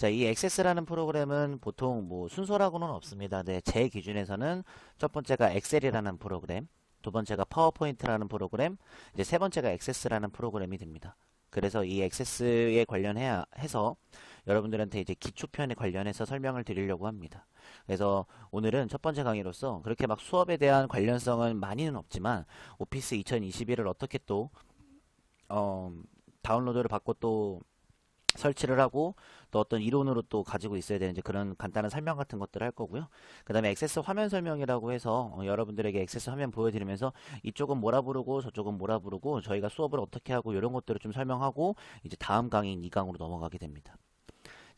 자, 이 액세스라는 프로그램은 보통 뭐 순서라고는 없습니다. 네, 제 기준에서는 첫 번째가 엑셀이라는 프로그램, 두 번째가 파워포인트라는 프로그램, 이제 세 번째가 액세스라는 프로그램이 됩니다. 그래서 이 액세스에 관련해서 여러분들한테 이제 기초편에 관련해서 설명을 드리려고 합니다. 그래서 오늘은 첫 번째 강의로서 그렇게 막 수업에 대한 관련성은 많이는 없지만 오피스 2021을 어떻게 또 어, 다운로드를 받고 또 설치를 하고 또 어떤 이론으로 또 가지고 있어야 되는지 그런 간단한 설명 같은 것들을 할 거고요. 그 다음에 액세스 화면 설명이라고 해서 여러분들에게 액세스 화면 보여드리면서 이쪽은 뭐라 부르고 저쪽은 뭐라 부르고 저희가 수업을 어떻게 하고 이런 것들을 좀 설명하고 이제 다음 강의인 2강으로 넘어가게 됩니다.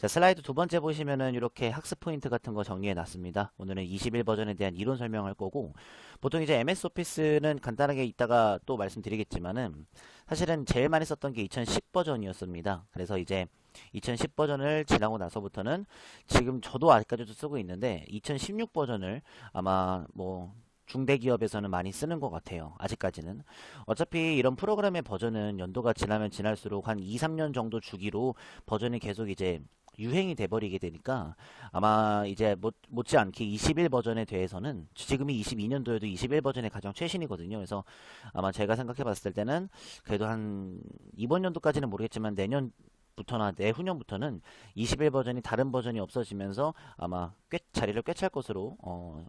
자, 슬라이드 두 번째 보시면은 이렇게 학습 포인트 같은 거 정리해 놨습니다. 오늘은 21 버전에 대한 이론 설명할 거고, 보통 이제 MS 오피스는 간단하게 이따가 또 말씀드리겠지만은, 사실은 제일 많이 썼던 게 2010 버전이었습니다. 그래서 이제 2010 버전을 지나고 나서부터는 지금 저도 아직까지도 쓰고 있는데, 2016 버전을 아마 뭐, 중대기업에서는 많이 쓰는 것 같아요. 아직까지는. 어차피 이런 프로그램의 버전은 연도가 지나면 지날수록 한 2, 3년 정도 주기로 버전이 계속 이제 유행이 돼버리게 되니까 아마 이제 못지않게 21 버전에 대해서는 지금이 22년도에도 21 버전이 가장 최신이거든요. 그래서 아마 제가 생각해 봤을 때는 그래도 한 이번 연도까지는 모르겠지만 내년부터나 내후년부터는 21 버전이 다른 버전이 없어지면서 아마 꽤 자리를 꿰찰 것으로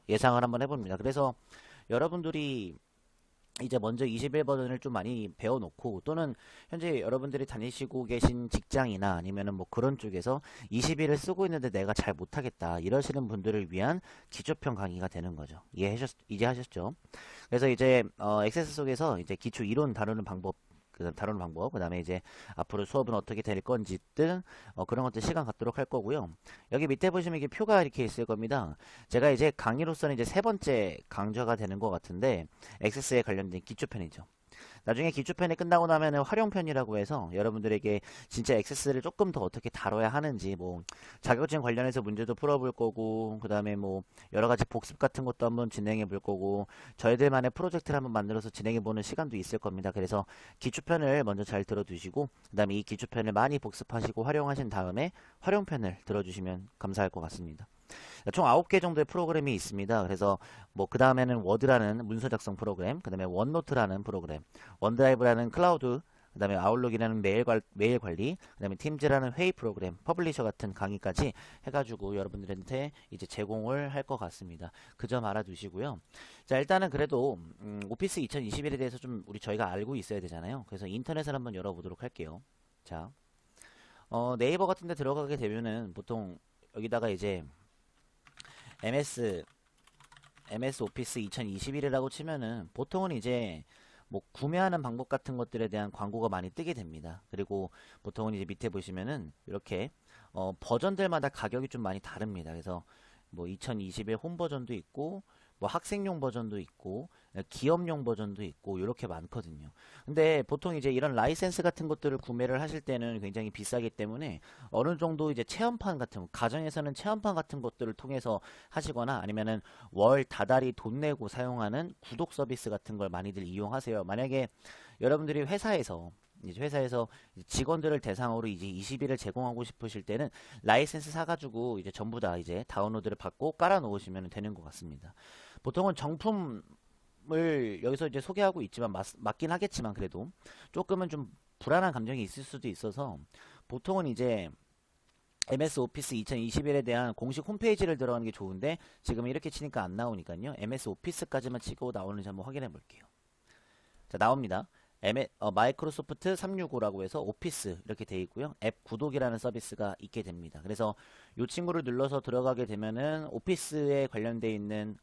예상을 한번 해봅니다. 그래서 여러분들이 이제 먼저 21 버전을 좀 많이 배워놓고 또는 현재 여러분들이 다니시고 계신 직장이나 아니면은 뭐 그런 쪽에서 21을 쓰고 있는데 내가 잘 못하겠다 이러시는 분들을 위한 기초편 강의가 되는 거죠. 이제 하셨죠? 그래서 이제 액세스 속에서 이제 기초 이론 다루는 방법, 그 다음에 이제 앞으로 수업은 어떻게 될 건지 등 그런 것들 시간 갖도록 할 거고요. 여기 밑에 보시면 이게 표가 이렇게 있을 겁니다. 제가 이제 강의로서는 이제 세 번째 강좌가 되는 것 같은데 액세스에 관련된 기초편이죠. 나중에 기초편이 끝나고 나면은 활용편이라고 해서 여러분들에게 진짜 액세스를 조금 더 어떻게 다뤄야 하는지 뭐 자격증 관련해서 문제도 풀어볼 거고 그 다음에 뭐 여러가지 복습 같은 것도 한번 진행해 볼 거고 저희들만의 프로젝트를 한번 만들어서 진행해 보는 시간도 있을 겁니다. 그래서 기초편을 먼저 잘 들어두시고 그 다음에 이 기초편을 많이 복습하시고 활용하신 다음에 활용편을 들어주시면 감사할 것 같습니다. 총 9개 정도의 프로그램이 있습니다. 그래서 뭐 그 다음에는 워드라는 문서 작성 프로그램, 그 다음에 원노트라는 프로그램, 원드라이브라는 클라우드, 그 다음에 아웃룩이라는 메일 관리, 그 다음에 팀즈라는 회의 프로그램, 퍼블리셔 같은 강의까지 해가지고 여러분들한테 이제 제공을 할 것 같습니다. 그 점 알아두시고요. 자, 일단은 그래도 오피스 2021에 대해서 좀 저희가 알고 있어야 되잖아요. 그래서 인터넷을 한번 열어보도록 할게요. 자, 네이버 같은 데 들어가게 되면은 보통 여기다가 이제 MS 오피스 2021이라고 치면은 보통은 이제 뭐 구매하는 방법 같은 것들에 대한 광고가 많이 뜨게 됩니다. 그리고 보통은 이제 밑에 보시면은 이렇게 버전들마다 가격이 좀 많이 다릅니다. 그래서 뭐 2021 홈 버전도 있고 뭐 학생용 버전도 있고 기업용 버전도 있고 이렇게 많거든요. 근데 보통 이제 이런 라이센스 같은 것들을 구매를 하실 때는 굉장히 비싸기 때문에 어느 정도 이제 체험판 같은 거, 가정에서는 체험판 같은 것들을 통해서 하시거나 아니면은 월 다달이 돈 내고 사용하는 구독 서비스 같은 걸 많이들 이용하세요. 만약에 여러분들이 회사에서 직원들을 대상으로 이제 20일을 제공하고 싶으실 때는 라이센스 사가지고 이제 전부 다 이제 다운로드를 받고 깔아 놓으시면 되는 것 같습니다. 보통은 정품을 여기서 이제 소개하고 있지만 맞긴 하겠지만 그래도 조금은 좀 불안한 감정이 있을 수도 있어서 보통은 이제 MS 오피스 2021에 대한 공식 홈페이지를 들어가는 게 좋은데 지금 이렇게 치니까 안 나오니까요. MS 오피스까지만 치고 나오는지 한번 확인해 볼게요. 자, 나옵니다. 마이크로소프트 365라고 해서 오피스 이렇게 되어 있고요. 앱 구독이라는 서비스가 있게 됩니다. 그래서 이 친구를 눌러서 들어가게 되면은 오피스에 관련되어 있는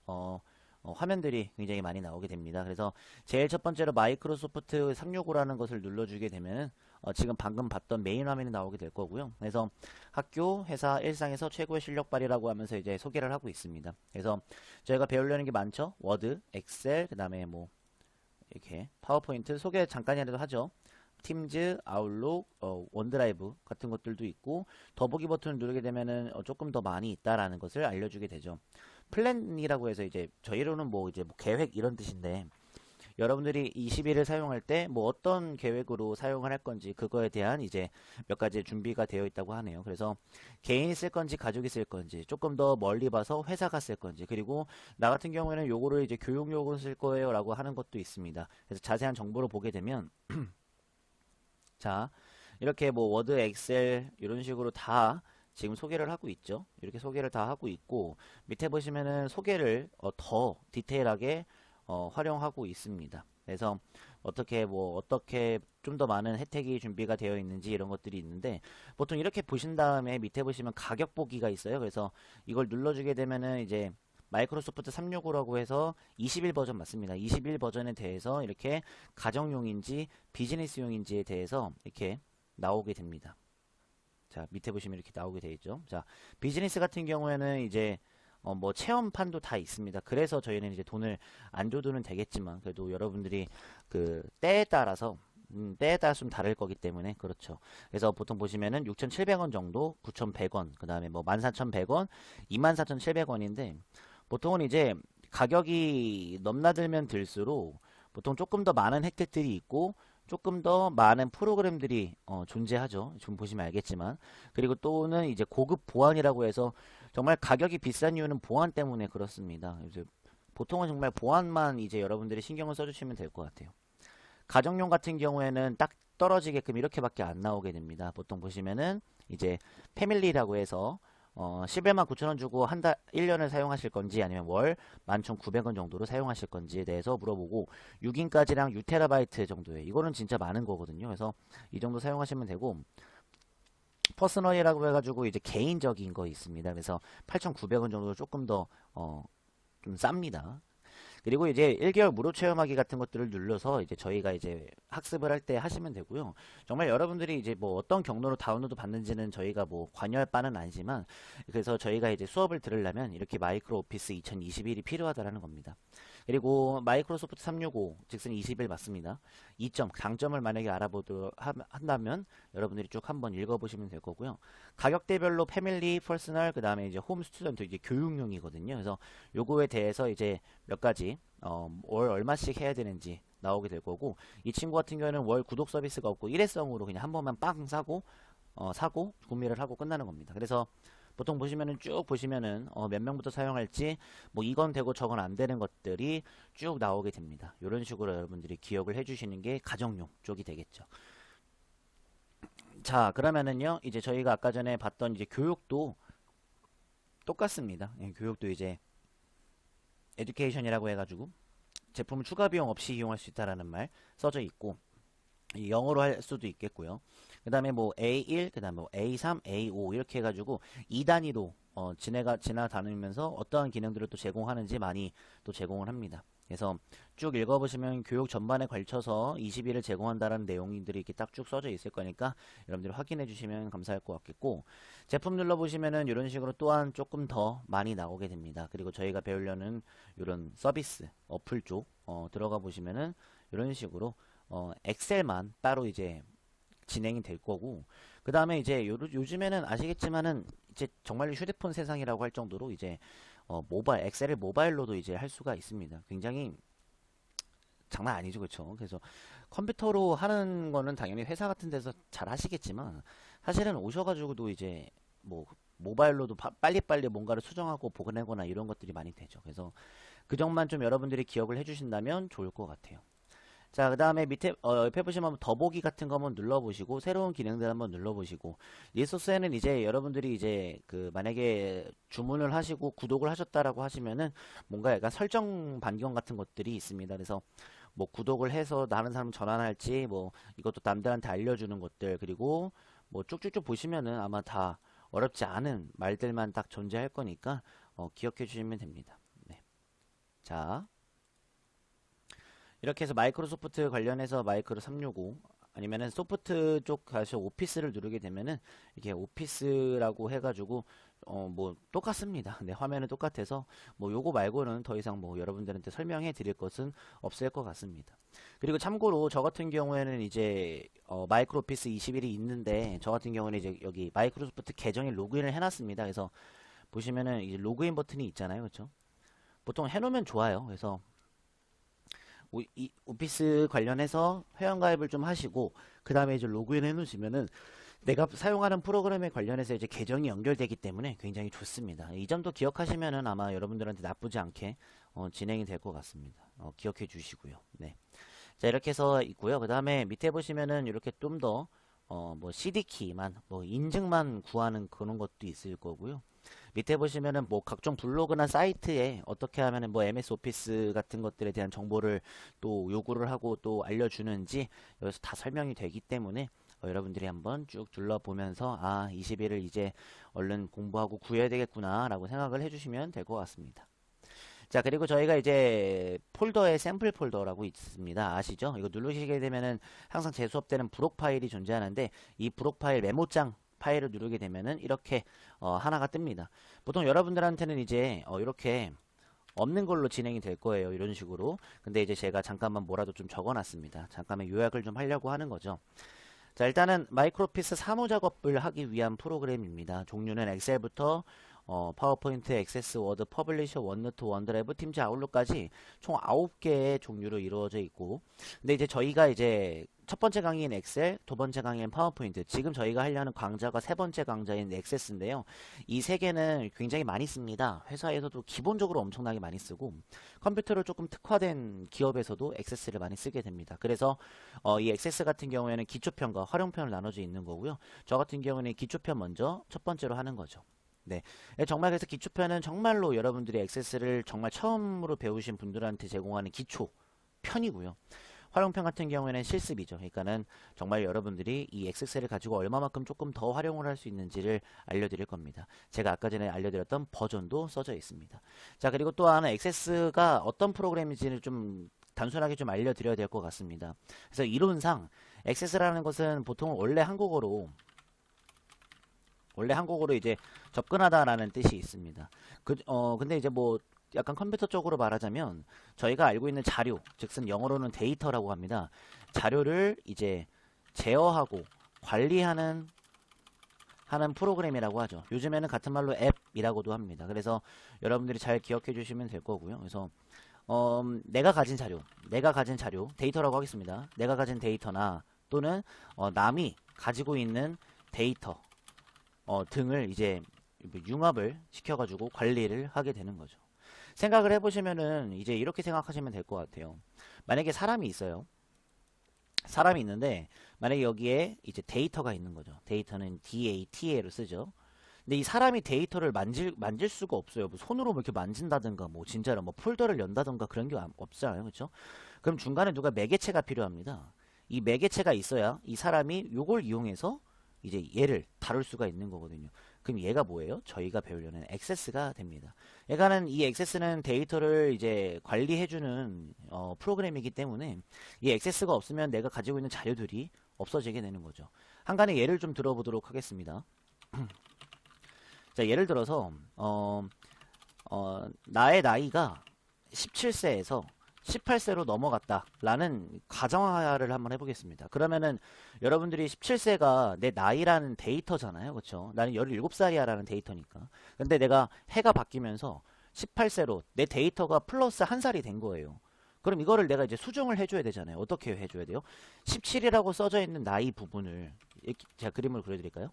화면들이 굉장히 많이 나오게 됩니다. 그래서 제일 첫 번째로 마이크로소프트 365라는 것을 눌러주게 되면은 지금 방금 봤던 메인 화면이 나오게 될 거고요. 그래서 학교, 회사, 일상에서 최고의 실력 발휘라고 하면서 이제 소개를 하고 있습니다. 그래서 저희가 배우려는 게 많죠. 워드, 엑셀, 그 다음에 뭐 이렇게 파워포인트 소개 잠깐이라도 하죠. 팀즈, 아웃룩, 원드라이브 같은 것들도 있고 더보기 버튼을 누르게 되면은 조금 더 많이 있다라는 것을 알려주게 되죠. 플랜이라고 해서 이제 저희로는 뭐 이제 뭐 계획 이런 뜻인데 여러분들이 21을 사용할 때 뭐 어떤 계획으로 사용을 할 건지 그거에 대한 이제 몇 가지 준비가 되어 있다고 하네요. 그래서 개인이 쓸 건지 가족이 쓸 건지 조금 더 멀리 봐서 회사가 쓸 건지 그리고 나 같은 경우에는 요거를 이제 교육용으로 쓸 거예요 라고 하는 것도 있습니다. 그래서 자세한 정보를 보게 되면 자 이렇게 뭐 워드, 엑셀 이런 식으로 다 지금 소개를 하고 있죠. 이렇게 소개를 다 하고 있고 밑에 보시면은 소개를 더 디테일하게 활용하고 있습니다. 그래서 어떻게 좀 더 많은 혜택이 준비가 되어 있는지 이런 것들이 있는데 보통 이렇게 보신 다음에 밑에 보시면 가격 보기가 있어요. 그래서 이걸 눌러주게 되면은 이제 마이크로소프트 365라고 해서 21 버전 맞습니다. 21 버전에 대해서 이렇게 가정용인지 비즈니스용인지에 대해서 이렇게 나오게 됩니다. 자, 밑에 보시면 이렇게 나오게 되어 있죠. 자, 비즈니스 같은 경우에는 이제 뭐 체험판도 다 있습니다. 그래서 저희는 이제 돈을 안 줘도는 되겠지만 그래도 여러분들이 그 때에 따라서 좀 다를 거기 때문에 그렇죠. 그래서 보통 보시면은 6,700원 정도, 9,100원, 그 다음에 뭐 14,100원, 24,700원인데 보통은 이제 가격이 넘나들면 들수록 보통 조금 더 많은 혜택들이 있고 조금 더 많은 프로그램들이 존재하죠. 좀 보시면 알겠지만 그리고 또는 이제 고급 보안이라고 해서 정말 가격이 비싼 이유는 보안 때문에 그렇습니다. 이제 보통은 정말 보안만 이제 여러분들이 신경을 써주시면 될 것 같아요. 가정용 같은 경우에는 딱 떨어지게끔 이렇게밖에 안 나오게 됩니다. 보통 보시면은 이제 패밀리라고 해서 11만 9천원 주고 한 달, 1년을 사용하실 건지 아니면 월 11,900원 정도로 사용하실 건지에 대해서 물어보고 6인까지랑 6TB 정도에 이거는 진짜 많은 거거든요. 그래서 이 정도 사용하시면 되고 퍼스널이라고 해가지고 이제 개인적인 거 있습니다. 그래서 8,900원 정도 조금 더 좀 쌉니다. 그리고 이제 1개월 무료 체험하기 같은 것들을 눌러서 이제 저희가 이제 학습을 할 때 하시면 되고요. 정말 여러분들이 이제 뭐 어떤 경로로 다운로드 받는지는 저희가 뭐 관여할 바는 아니지만 그래서 저희가 이제 수업을 들으려면 이렇게 마이크로 오피스 2021이 필요하다라는 겁니다. 그리고 마이크로소프트 365 즉슨 21 맞습니다. 이점 강점을 만약에 알아보도록 한다면 여러분들이 쭉 한번 읽어보시면 될 거고요. 가격대별로 패밀리, 퍼스널, 그 다음에 이제 홈 스튜던트 이제 교육용이거든요. 그래서 요거에 대해서 이제 몇 가지 월 얼마씩 해야 되는지 나오게 될 거고 이 친구 같은 경우에는 월 구독 서비스가 없고 일회성으로 그냥 한 번만 빵 사고 구매를 하고 끝나는 겁니다. 그래서 보통 보시면은 쭉 보시면은 몇 명부터 사용할지 뭐 이건 되고 저건 안 되는 것들이 쭉 나오게 됩니다. 이런 식으로 여러분들이 기억을 해주시는 게 가정용 쪽이 되겠죠. 자, 그러면은요 이제 저희가 아까 전에 봤던 이제 교육도 똑같습니다. 예, 교육도 이제 에듀케이션이라고 해가지고 제품을 추가 비용 없이 이용할 수 있다라는 말 써져 있고 영어로 할 수도 있겠고요. 그 다음에 뭐 A1, 그 다음에 뭐 A3, A5 이렇게 해가지고 2단위로 지나다니면서 어떠한 기능들을 또 제공하는지 많이 또 제공을 합니다. 그래서 쭉 읽어보시면 교육 전반에 걸쳐서 20일을 제공한다는 내용들이 이렇게 딱 쭉 써져 있을 거니까 여러분들이 확인해 주시면 감사할 것 같겠고 제품 눌러보시면은 이런 식으로 또한 조금 더 많이 나오게 됩니다. 그리고 저희가 배우려는 이런 서비스 어플 쪽 들어가 보시면은 이런 식으로 엑셀만 따로 이제 진행이 될 거고 그 다음에 이제 요즘에는 아시겠지만은 이제 정말 휴대폰 세상이라고 할 정도로 이제 엑셀을 모바일로도 이제 할 수가 있습니다. 굉장히 장난 아니죠, 그렇죠? 그래서 컴퓨터로 하는 거는 당연히 회사 같은 데서 잘 하시겠지만 사실은 오셔가지고도 이제 뭐 모바일로도 빨리빨리 뭔가를 수정하고 보내거나 이런 것들이 많이 되죠. 그래서 그 점만 좀 여러분들이 기억을 해주신다면 좋을 것 같아요. 자, 그 다음에 밑에 옆에 보시면 더보기 같은 거 한번 눌러보시고 새로운 기능들 한번 눌러보시고 리소스에는 이제 여러분들이 이제 그 만약에 주문을 하시고 구독을 하셨다라고 하시면은 뭔가 약간 설정 변경 같은 것들이 있습니다. 그래서 뭐 구독을 해서 다른 사람 전환할지 뭐 이것도 남들한테 알려주는 것들 그리고 뭐 쭉쭉쭉 보시면은 아마 다 어렵지 않은 말들만 딱 존재할 거니까 기억해 주시면 됩니다. 네. 자. 이렇게 해서 마이크로소프트 관련해서 마이크로 365 아니면은 소프트 쪽 가서 오피스를 누르게 되면은 이게 오피스라고 해가지고 뭐 똑같습니다. 네, 화면은 똑같아서 뭐 요거 말고는 더 이상 뭐 여러분들한테 설명해 드릴 것은 없을 것 같습니다. 그리고 참고로 저 같은 경우에는 이제 마이크로 오피스 21이 있는데 저 같은 경우는 이제 여기 마이크로소프트 계정에 로그인을 해놨습니다. 그래서 보시면은 이제 로그인 버튼이 있잖아요, 그렇죠? 보통 해놓으면 좋아요. 그래서 이 오피스 관련해서 회원가입을 좀 하시고 그 다음에 이제 로그인 해 놓으시면은 내가 사용하는 프로그램에 관련해서 이제 계정이 연결되기 때문에 굉장히 좋습니다. 이 점도 기억하시면은 아마 여러분들한테 나쁘지 않게 진행이 될 것 같습니다. 기억해 주시고요. 네. 자, 이렇게 해서 있고요. 그 다음에 밑에 보시면은 이렇게 좀 더 뭐 CD키만 뭐 인증만 구하는 그런 것도 있을 거고요. 밑에 보시면은 뭐 각종 블로그나 사이트에 어떻게 하면은 뭐 MS 오피스 같은 것들에 대한 정보를 또 요구를 하고 또 알려주는지 여기서 다 설명이 되기 때문에 여러분들이 한번 쭉 둘러보면서 20일을 이제 얼른 공부하고 구해야 되겠구나 라고 생각을 해주시면 될 것 같습니다. 자, 그리고 저희가 이제 폴더에 샘플 폴더라고 있습니다. 아시죠? 이거 누르시게 되면은 항상 제 수업 때는 부록 파일이 존재하는데 이 부록 파일 메모장 파일을 누르게 되면은 이렇게 하나가 뜹니다. 보통 여러분들한테는 이제 이렇게 없는 걸로 진행이 될 거예요. 이런 식으로. 근데 이제 제가 잠깐만 뭐라도 좀 적어놨습니다. 잠깐만 요약을 좀 하려고 하는 거죠. 자, 일단은 마이크로피스 사무 작업을 하기 위한 프로그램입니다. 종류는 엑셀부터 파워포인트, 액세스, 워드, 퍼블리셔, 원노트, 원드라이브, 팀즈, 아웃룩까지 총 9개의 종류로 이루어져 있고, 근데 이제 저희가 이제 첫 번째 강의인 엑셀, 두 번째 강의인 파워포인트, 지금 저희가 하려는 강좌가 세 번째 강좌인 액세스인데요. 이 세 개는 굉장히 많이 씁니다. 회사에서도 기본적으로 엄청나게 많이 쓰고, 컴퓨터로 조금 특화된 기업에서도 액세스를 많이 쓰게 됩니다. 그래서 이 액세스 같은 경우에는 기초편과 활용편을 나눠져 있는 거고요. 저 같은 경우는 기초편 먼저 첫 번째로 하는 거죠. 네. 정말 그래서 기초편은 정말로 여러분들이 액세스를 정말 처음으로 배우신 분들한테 제공하는 기초 편이고요. 활용편 같은 경우에는 실습이죠. 그러니까는 정말 여러분들이 이 액세스를 가지고 얼마만큼 조금 더 활용을 할 수 있는지를 알려드릴 겁니다. 제가 아까 전에 알려드렸던 버전도 써져 있습니다. 자, 그리고 또 하나 액세스가 어떤 프로그램인지를 좀 단순하게 좀 알려드려야 될 것 같습니다. 그래서 이론상 액세스라는 것은 보통 원래 한국어로 이제 접근하다라는 뜻이 있습니다. 근데 이제 뭐 약간 컴퓨터 쪽으로 말하자면 저희가 알고 있는 자료, 즉슨 영어로는 데이터라고 합니다. 자료를 이제 제어하고 관리하는 프로그램이라고 하죠. 요즘에는 같은 말로 앱이라고도 합니다. 그래서 여러분들이 잘 기억해 주시면 될 거고요. 그래서 내가 가진 자료, 데이터라고 하겠습니다. 내가 가진 데이터나 또는 남이 가지고 있는 데이터 등을 이제 융합을 시켜가지고 관리를 하게 되는 거죠. 생각을 해보시면은 이제 이렇게 생각하시면 될 것 같아요. 만약에 사람이 있어요. 사람이 있는데 만약에 여기에 이제 데이터가 있는 거죠. 데이터는 DATA로 쓰죠. 근데 이 사람이 데이터를 만질 수가 없어요. 뭐 손으로 뭐 이렇게 만진다든가 뭐 진짜로 뭐 폴더를 연다든가 그런 게 없잖아요. 그렇죠? 그럼 중간에 누가 매개체가 필요합니다. 이 매개체가 있어야 이 사람이 요걸 이용해서 이제 얘를 다룰 수가 있는 거거든요. 그럼 얘가 뭐예요? 저희가 배우려는 액세스가 됩니다. 이 액세스는 데이터를 이제 관리해주는 프로그램이기 때문에 이 액세스가 없으면 내가 가지고 있는 자료들이 없어지게 되는 거죠. 한 가지 예를 좀 들어보도록 하겠습니다. 자, 예를 들어서 나의 나이가 17세에서 18세로 넘어갔다 라는 가정하를 한번 해보겠습니다. 그러면은 여러분들이 17세가 내 나이라는 데이터잖아요. 그렇죠? 나는 17살이야 라는 데이터니까. 근데 내가 해가 바뀌면서 18세로 내 데이터가 플러스 1살이 된 거예요. 그럼 이거를 내가 이제 수정을 해줘야 되잖아요. 어떻게 해줘야 돼요? 17이라고 써져 있는 나이 부분을 제가 그림을 그려드릴까요?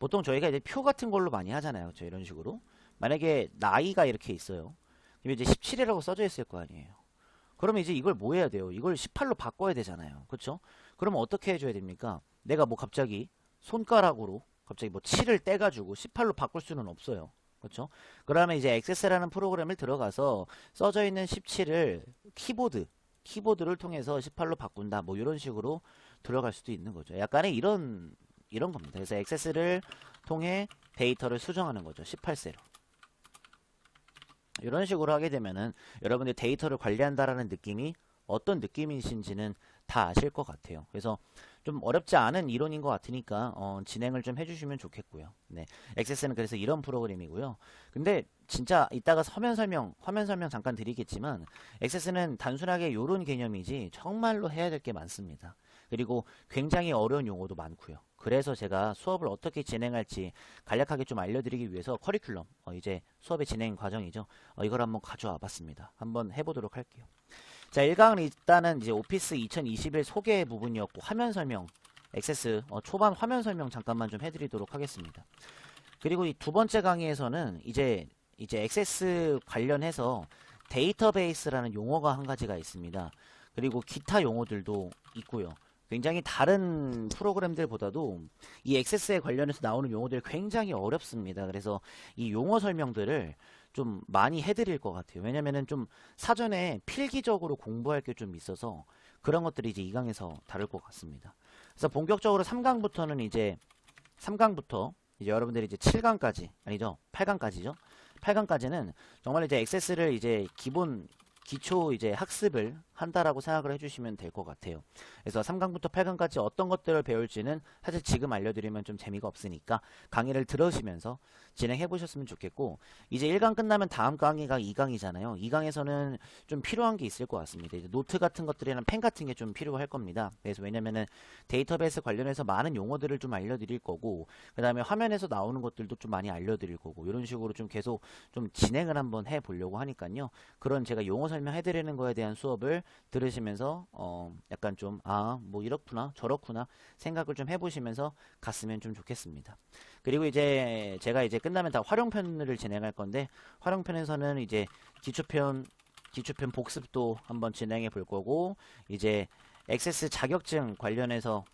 보통 저희가 이제 표 같은 걸로 많이 하잖아요. 그렇죠? 이런 식으로. 만약에 나이가 이렇게 있어요. 그럼 이제 17이라고 써져 있을 거 아니에요. 그러면 이제 이걸 뭐 해야 돼요? 이걸 18로 바꿔야 되잖아요. 그렇죠? 그러면 어떻게 해줘야 됩니까? 내가 뭐 갑자기 손가락으로 갑자기 뭐 7을 떼가지고 18로 바꿀 수는 없어요. 그렇죠? 그러면 이제 액세스라는 프로그램을 들어가서 써져 있는 17을 키보드를 통해서 18로 바꾼다. 뭐 이런 식으로 들어갈 수도 있는 거죠. 약간의 이런 겁니다. 그래서 액세스를 통해 데이터를 수정하는 거죠. 18세로. 이런 식으로 하게 되면은 여러분들 데이터를 관리한다라는 느낌이 어떤 느낌이신지는 다 아실 것 같아요. 그래서 좀 어렵지 않은 이론인 것 같으니까 진행을 좀 해주시면 좋겠고요. 네, 액세스는 그래서 이런 프로그램이고요. 근데 진짜 이따가 화면 설명 잠깐 드리겠지만 액세스는 단순하게 이런 개념이지 정말로 해야 될 게 많습니다. 그리고 굉장히 어려운 용어도 많고요. 그래서 제가 수업을 어떻게 진행할지 간략하게 좀 알려드리기 위해서 커리큘럼, 이제 수업의 진행 과정이죠. 이걸 한번 가져와 봤습니다. 한번 해보도록 할게요. 자, 1강은 일단은 이제 오피스 2021 소개 부분이었고, 화면 설명, 액세스, 초반 화면 설명 잠깐만 좀 해드리도록 하겠습니다. 그리고 이 두 번째 강의에서는 이제 액세스 관련해서 데이터베이스라는 용어가 한 가지가 있습니다. 그리고 기타 용어들도 있고요. 굉장히 다른 프로그램들보다도 이 액세스에 관련해서 나오는 용어들이 굉장히 어렵습니다. 그래서 이 용어 설명들을 좀 많이 해드릴 것 같아요. 왜냐면은 좀 사전에 필기적으로 공부할 게 좀 있어서 그런 것들이 이제 2강에서 다룰 것 같습니다. 그래서 본격적으로 3강부터는 이제 3강부터 이제 여러분들이 이제 7강까지 아니죠? 8강까지죠? 8강까지는 정말 이제 액세스를 이제 기초 이제 학습을 한다라고 생각을 해주시면 될 것 같아요. 그래서 3강부터 8강까지 어떤 것들을 배울지는 사실 지금 알려드리면 좀 재미가 없으니까 강의를 들으시면서 진행해 보셨으면 좋겠고, 이제 1강 끝나면 다음 강의가 2강이잖아요. 2강에서는 좀 필요한 게 있을 것 같습니다. 이제 노트 같은 것들이랑 펜 같은 게 좀 필요할 겁니다. 그래서 왜냐면은 데이터베이스 관련해서 많은 용어들을 좀 알려드릴 거고, 그 다음에 화면에서 나오는 것들도 좀 많이 알려드릴 거고, 이런 식으로 좀 계속 좀 진행을 한번 해 보려고 하니까요. 그런 제가 용어 설명해드리는 거에 대한 수업을 들으시면서 약간 좀 뭐 이렇구나 저렇구나 생각을 좀 해보시면서 갔으면 좀 좋겠습니다. 그리고 이제 제가 이제 끝나면 다 활용편을 진행할 건데, 활용편에서는 이제 기초편 복습도 한번 진행해 볼 거고, 이제 액세스 자격증 관련해서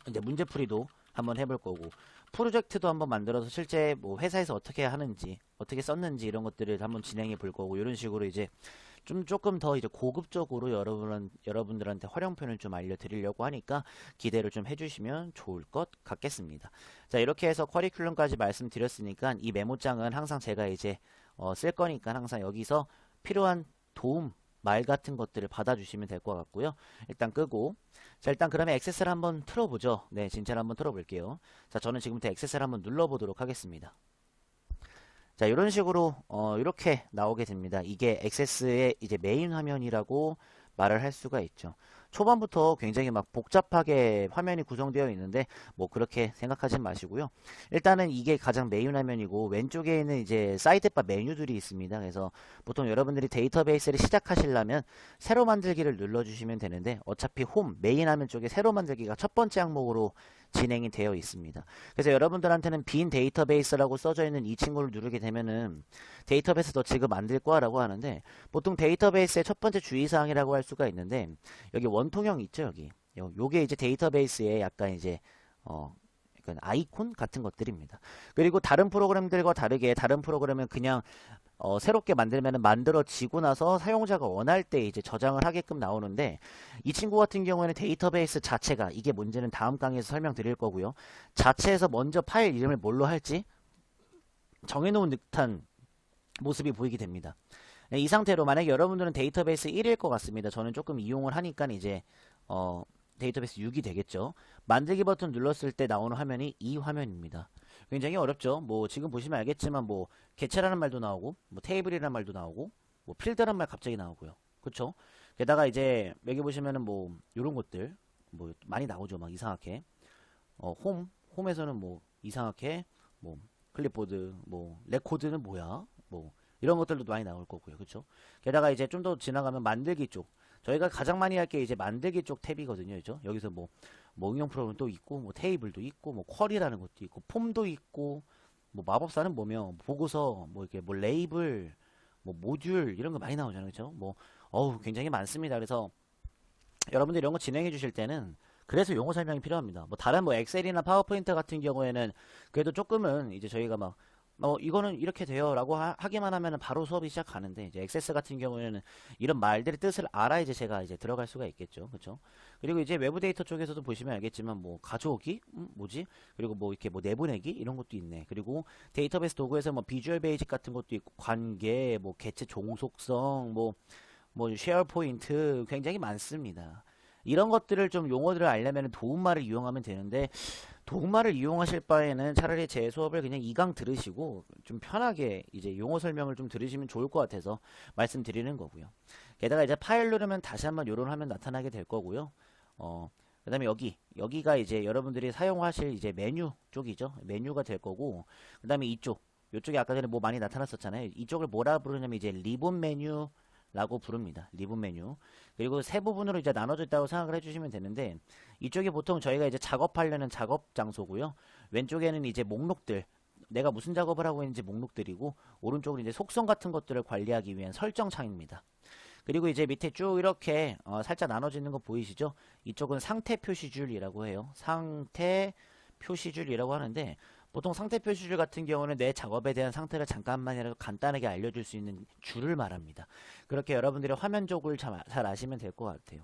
이제 문제풀이도 한번 해볼 거고, 프로젝트도 한번 만들어서 실제 뭐 회사에서 어떻게 하는지 어떻게 썼는지 이런 것들을 한번 진행해 볼 거고, 이런 식으로 이제 좀 조금 더 이제 고급적으로 여러분들한테 활용편을 좀 알려드리려고 하니까 기대를 좀 해주시면 좋을 것 같겠습니다. 자, 이렇게 해서 커리큘럼까지 말씀드렸으니까 이 메모장은 항상 제가 이제 쓸 거니까 항상 여기서 필요한 도움 말 같은 것들을 받아주시면 될 것 같고요. 일단 끄고, 자, 일단 그러면 액세스를 한번 틀어보죠. 네, 진짜로 한번 틀어볼게요. 자, 저는 지금부터 액세스를 한번 눌러보도록 하겠습니다. 자, 이런 식으로 이렇게 나오게 됩니다. 이게 액세스의 이제 메인 화면이라고 말을 할 수가 있죠. 초반부터 굉장히 막 복잡하게 화면이 구성되어 있는데 뭐 그렇게 생각하진 마시고요. 일단은 이게 가장 메인 화면이고, 왼쪽에 있는 이제 사이드바 메뉴들이 있습니다. 그래서 보통 여러분들이 데이터베이스를 시작하시려면 새로 만들기를 눌러주시면 되는데, 어차피 홈 메인 화면 쪽에 새로 만들기가 첫 번째 항목으로 진행이 되어 있습니다. 그래서 여러분들한테는 빈 데이터베이스라고 써져 있는 이 친구를 누르게 되면은 데이터베이스 너 지금 만들 거야 라고 하는데, 보통 데이터베이스의 첫 번째 주의사항이라고 할 수가 있는데, 여기 원통형 있죠. 여기 요게 이제 데이터베이스의 약간 이제 약간 아이콘 같은 것들입니다. 그리고 다른 프로그램들과 다르게 다른 프로그램은 그냥 새롭게 만들면 만들어지고 나서 사용자가 원할 때 이제 저장을 하게끔 나오는데, 이 친구 같은 경우에는 데이터베이스 자체가, 이게 문제는 다음 강의에서 설명드릴 거고요. 자체에서 먼저 파일 이름을 뭘로 할지 정해놓은 듯한 모습이 보이게 됩니다. 네, 이 상태로 만약에 여러분들은 데이터베이스 1일 것 같습니다. 저는 조금 이용을 하니까 이제 데이터베이스 6이 되겠죠. 만들기 버튼 눌렀을 때 나오는 화면이 이 화면입니다. 굉장히 어렵죠. 뭐 지금 보시면 알겠지만 뭐 개체라는 말도 나오고, 뭐 테이블이라는 말도 나오고, 뭐 필드라는 말 갑자기 나오고요. 그쵸? 게다가 이제 여기 보시면은 뭐 요런 것들 뭐 많이 나오죠. 막 이상하게 홈에서는 뭐 이상하게 뭐 클립보드, 뭐 레코드는 뭐야, 뭐 이런 것들도 많이 나올 거고요. 그쵸? 게다가 이제 좀 더 지나가면 만들기 쪽, 저희가 가장 많이 할 게 이제 만들기 쪽 탭이거든요. 그죠? 여기서 뭐 응용 프로그램 또 있고, 뭐 테이블도 있고, 뭐 쿼리라는 것도 있고, 폼도 있고, 뭐 마법사는 뭐며, 보고서, 뭐 이렇게 뭐 레이블, 뭐 모듈 이런 거 많이 나오잖아요. 그죠? 뭐 굉장히 많습니다. 그래서 여러분들 이런 거 진행해 주실 때는 그래서 용어 설명이 필요합니다. 뭐 다른 뭐 엑셀이나 파워포인트 같은 경우에는 그래도 조금은 이제 저희가 막 이거는 이렇게 돼요 라고 하기만 하면 바로 수업이 시작하는데, 이제 액세스 같은 경우에는 이런 말들의 뜻을 알아 이제 제가 이제 들어갈 수가 있겠죠. 그쵸? 그리고 이제 외부 데이터 쪽에서도 보시면 알겠지만 뭐 가져오기? 뭐지? 그리고 뭐 이렇게 뭐 내보내기? 이런 것도 있네. 그리고 데이터베이스 도구에서 뭐 비주얼 베이직 같은 것도 있고, 관계, 뭐 개체 종속성, 뭐 쉐어 포인트 굉장히 많습니다. 이런 것들을 좀 용어들을 알려면 도움말을 이용하면 되는데, 도움말을 이용하실 바에는 차라리 제 수업을 그냥 2강 들으시고 좀 편하게 이제 용어 설명을 좀 들으시면 좋을 것 같아서 말씀드리는 거고요. 게다가 이제 파일 누르면 다시 한번 요런 화면 나타나게 될 거고요. 그 다음에 여기가 이제 여러분들이 사용하실 이제 메뉴 쪽이죠. 메뉴가 될 거고, 그 다음에 이쪽에 아까 전에 뭐 많이 나타났었잖아요. 이쪽을 뭐라 부르냐면 이제 리본 메뉴, 라고 부릅니다. 리본 메뉴. 그리고 세 부분으로 이제 나눠져 있다고 생각을 해주시면 되는데, 이쪽이 보통 저희가 이제 작업하려는 작업 장소고요. 왼쪽에는 이제 목록들, 내가 무슨 작업을 하고 있는지 목록들이고, 오른쪽은 이제 속성 같은 것들을 관리하기 위한 설정 창입니다. 그리고 이제 밑에 쭉 이렇게 살짝 나눠지는 거 보이시죠? 이쪽은 상태 표시줄이라고 해요. 상태 표시줄이라고 하는데, 보통 상태 표시줄 같은 경우는 내 작업에 대한 상태를 잠깐만이라도 간단하게 알려줄 수 있는 줄을 말합니다. 그렇게 여러분들이 화면적을 잘 아시면 될 것 같아요.